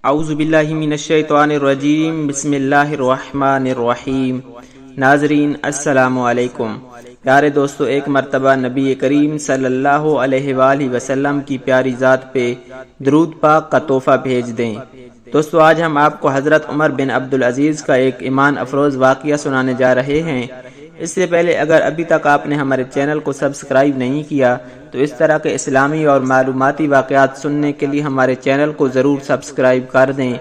اعوذ باللہ من الشیطان الرجیم، بسم اللہ الرحمن الرحیم۔ ناظرین السلام علیکم۔ پیارے دوستو، ایک مرتبہ نبی کریم صلی اللہ علیہ وآلہ وسلم کی پیاری ذات پہ درود پاک کا تحفہ بھیج دیں۔ دوستو، آج ہم آپ کو حضرت عمر بن عبدالعزیز کا ایک ایمان افروز واقعہ سنانے جا رہے ہیں۔ اس سے پہلے اگر ابھی تک آپ نے ہمارے چینل کو سبسکرائب نہیں کیا تو اس طرح کے اسلامی اور معلوماتی واقعات سننے کے لیے ہمارے چینل کو ضرور سبسکرائب کر دیں۔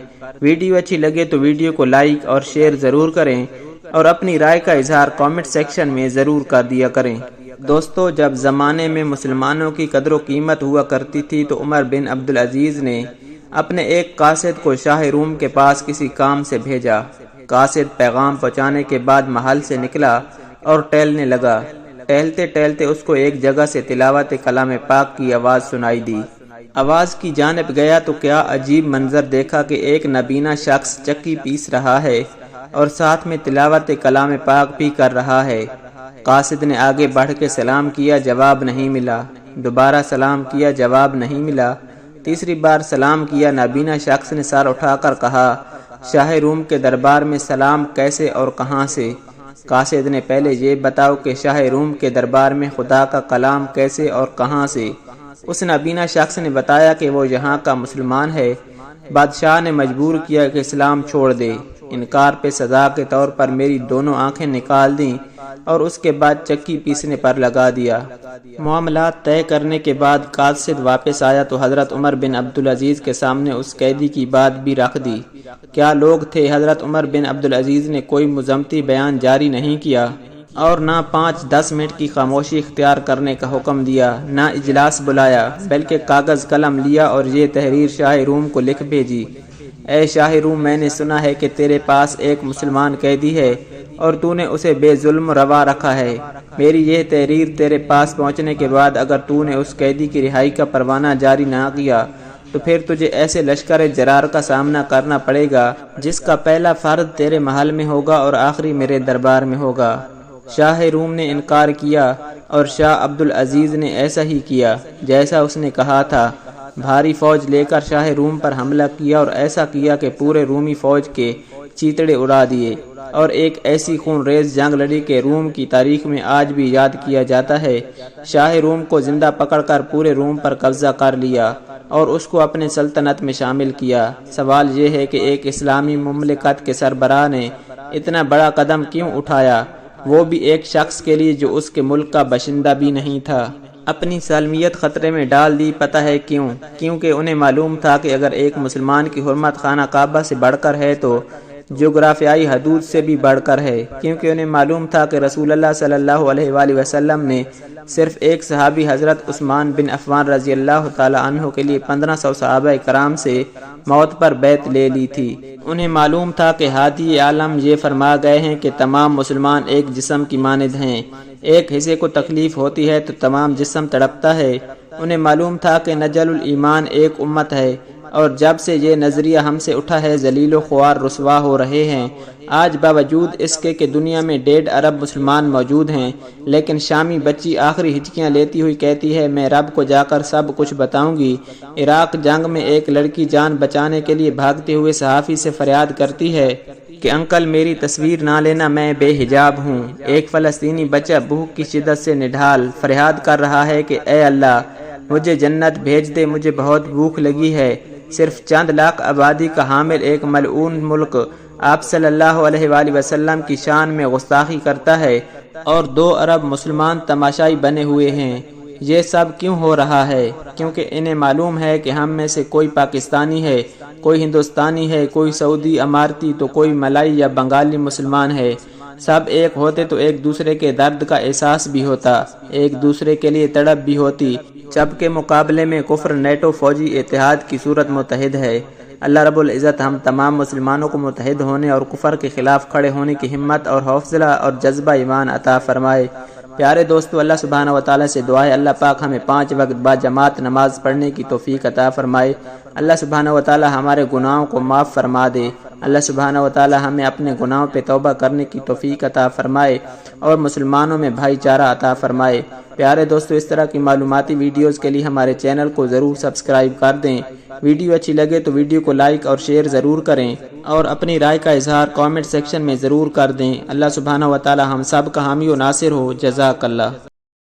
ویڈیو اچھی لگے تو ویڈیو کو لائک اور شیئر ضرور کریں اور اپنی رائے کا اظہار کامنٹ سیکشن میں ضرور کر دیا کریں۔ دوستو، جب زمانے میں مسلمانوں کی قدر و قیمت ہوا کرتی تھی تو عمر بن عبدالعزیز نے اپنے ایک قاصد کو شاہ روم کے پاس کسی کام سے بھیجا۔ قاصد پیغام پہنچانے کے بعد محل سے نکلا اور ٹہلنے لگا۔ ٹہلتے ٹہلتے اس کو ایک جگہ سے تلاوت کلام پاک کی آواز سنائی دی۔ آواز کی جانب گیا تو کیا عجیب منظر دیکھا کہ ایک نابینا شخص چکی پیس رہا ہے اور ساتھ میں تلاوت کلام پاک بھی کر رہا ہے۔ قاصد نے آگے بڑھ کے سلام کیا، جواب نہیں ملا۔ دوبارہ سلام کیا، جواب نہیں ملا۔ تیسری بار سلام کیا، نابینا شخص نے سر اٹھا کر کہا، شاہ روم کے دربار میں سلام کیسے اور کہاں سے؟ قاصد نے پہلے یہ بتاؤ کہ شاہ روم کے دربار میں خدا کا کلام کیسے اور کہاں سے؟ اس نابینا شخص نے بتایا کہ وہ یہاں کا مسلمان ہے۔ بادشاہ نے مجبور کیا کہ اسلام چھوڑ دے۔ انکار پہ سزا کے طور پر میری دونوں آنکھیں نکال دیں اور اس کے بعد چکی پیسنے پر لگا دیا۔ معاملات طے کرنے کے بعد قاصد واپس آیا تو حضرت عمر بن عبدالعزیز کے سامنے اس قیدی کی بات بھی رکھ دی۔ کیا لوگ تھے! حضرت عمر بن عبدالعزیز نے کوئی مذمتی بیان جاری نہیں کیا اور نہ 5-10 منٹ کی خاموشی اختیار کرنے کا حکم دیا، نہ اجلاس بلایا، بلکہ کاغذ قلم لیا اور یہ تحریر شاہ روم کو لکھ بھیجی۔ اے شاہ روم، میں نے سنا ہے کہ تیرے پاس ایک مسلمان قیدی ہے اور تو نے اسے بے ظلم روا رکھا ہے۔ میری یہ تحریر تیرے پاس پہنچنے کے بعد اگر تو نے اس قیدی کی رہائی کا پروانہ جاری نہ کیا تو پھر تجھے ایسے لشکر جرار کا سامنا کرنا پڑے گا جس کا پہلا فرد تیرے محل میں ہوگا اور آخری میرے دربار میں ہوگا۔ شاہ روم نے انکار کیا اور شاہ عبدالعزیز نے ایسا ہی کیا جیسا اس نے کہا تھا۔ بھاری فوج لے کر شاہ روم پر حملہ کیا اور ایسا کیا کہ پورے رومی فوج کے چیتڑے اڑا دیے اور ایک ایسی خون ریز جنگ لڑی کہ روم کی تاریخ میں آج بھی یاد کیا جاتا ہے۔ شاہ روم کو زندہ پکڑ کر پورے روم پر قبضہ کر لیا اور اس کو اپنے سلطنت میں شامل کیا۔ سوال یہ ہے کہ ایک اسلامی مملکت کے سربراہ نے اتنا بڑا قدم کیوں اٹھایا، وہ بھی ایک شخص کے لیے جو اس کے ملک کا باشندہ بھی نہیں تھا؟ اپنی سالمیت خطرے میں ڈال دی۔ پتہ ہے کیوں؟ کیونکہ انہیں معلوم تھا کہ اگر ایک مسلمان کی حرمت خانہ کعبہ سے بڑھ کر ہے تو جغرافیائی حدود سے بھی بڑھ کر ہے۔ کیونکہ انہیں معلوم تھا کہ رسول اللہ صلی اللہ علیہ وآلہ وسلم نے صرف ایک صحابی حضرت عثمان بن عفان رضی اللہ تعالی عنہ کے لیے 1500 صحابہ کرام سے موت پر بیعت لے لی تھی۔ انہیں معلوم تھا کہ ہادی عالم یہ فرما گئے ہیں کہ تمام مسلمان ایک جسم کی مانند ہیں، ایک حصے کو تکلیف ہوتی ہے تو تمام جسم تڑپتا ہے۔ انہیں معلوم تھا کہ نجل الایمان ایک امت ہے اور جب سے یہ نظریہ ہم سے اٹھا ہے ذلیل و خوار رسوا ہو رہے ہیں۔ آج باوجود اس کے کہ دنیا میں 1.5 ارب مسلمان موجود ہیں، لیکن شامی بچی آخری ہچکیاں لیتی ہوئی کہتی ہے، میں رب کو جا کر سب کچھ بتاؤں گی۔ عراق جنگ میں ایک لڑکی جان بچانے کے لیے بھاگتے ہوئے صحافی سے فریاد کرتی ہے کہ انکل میری تصویر نہ لینا، میں بے حجاب ہوں۔ ایک فلسطینی بچہ بھوک کی شدت سے نڈھال فریاد کر رہا ہے کہ اے اللہ مجھے جنت بھیج دے، مجھے بہت بھوک لگی ہے۔ صرف چند لاکھ آبادی کا حامل ایک ملعون ملک آپ صلی اللہ علیہ وآلہ وسلم کی شان میں گستاخی کرتا ہے اور 2 ارب مسلمان تماشائی بنے ہوئے ہیں۔ یہ سب کیوں ہو رہا ہے؟ کیونکہ انہیں معلوم ہے کہ ہم میں سے کوئی پاکستانی ہے، کوئی ہندوستانی ہے، کوئی سعودی اماراتی تو کوئی ملائی یا بنگالی مسلمان ہے۔ سب ایک ہوتے تو ایک دوسرے کے درد کا احساس بھی ہوتا، ایک دوسرے کے لیے تڑپ بھی ہوتی۔ جبکہ مقابلے میں کفر نیٹو فوجی اتحاد کی صورت متحد ہے۔ اللہ رب العزت ہم تمام مسلمانوں کو متحد ہونے اور کفر کے خلاف کھڑے ہونے کی ہمت اور حوصلہ اور جذبہ ایمان عطا فرمائے۔ پیارے دوستو، اللہ سبحانہ و تعالیٰ سے دعا ہے اللہ پاک ہمیں 5 وقت با جماعت نماز پڑھنے کی توفیق عطا فرمائے۔ اللہ سبحانہ و تعالیٰ ہمارے گناہوں کو معاف فرما دے اللہ سبحانہ و تعالی ہمیں اپنے گناہوں پہ توبہ کرنے کی توفیق عطا فرمائے اور مسلمانوں میں بھائی چارہ عطا فرمائے۔ پیارے دوستو، اس طرح کی معلوماتی ویڈیوز کے لیے ہمارے چینل کو ضرور سبسکرائب کر دیں۔ ویڈیو اچھی لگے تو ویڈیو کو لائک اور شیئر ضرور کریں اور اپنی رائے کا اظہار کامنٹ سیکشن میں ضرور کر دیں۔ اللہ سبحانہ و تعالی ہم سب کا حامی و ناصر ہو۔ جزاک اللہ۔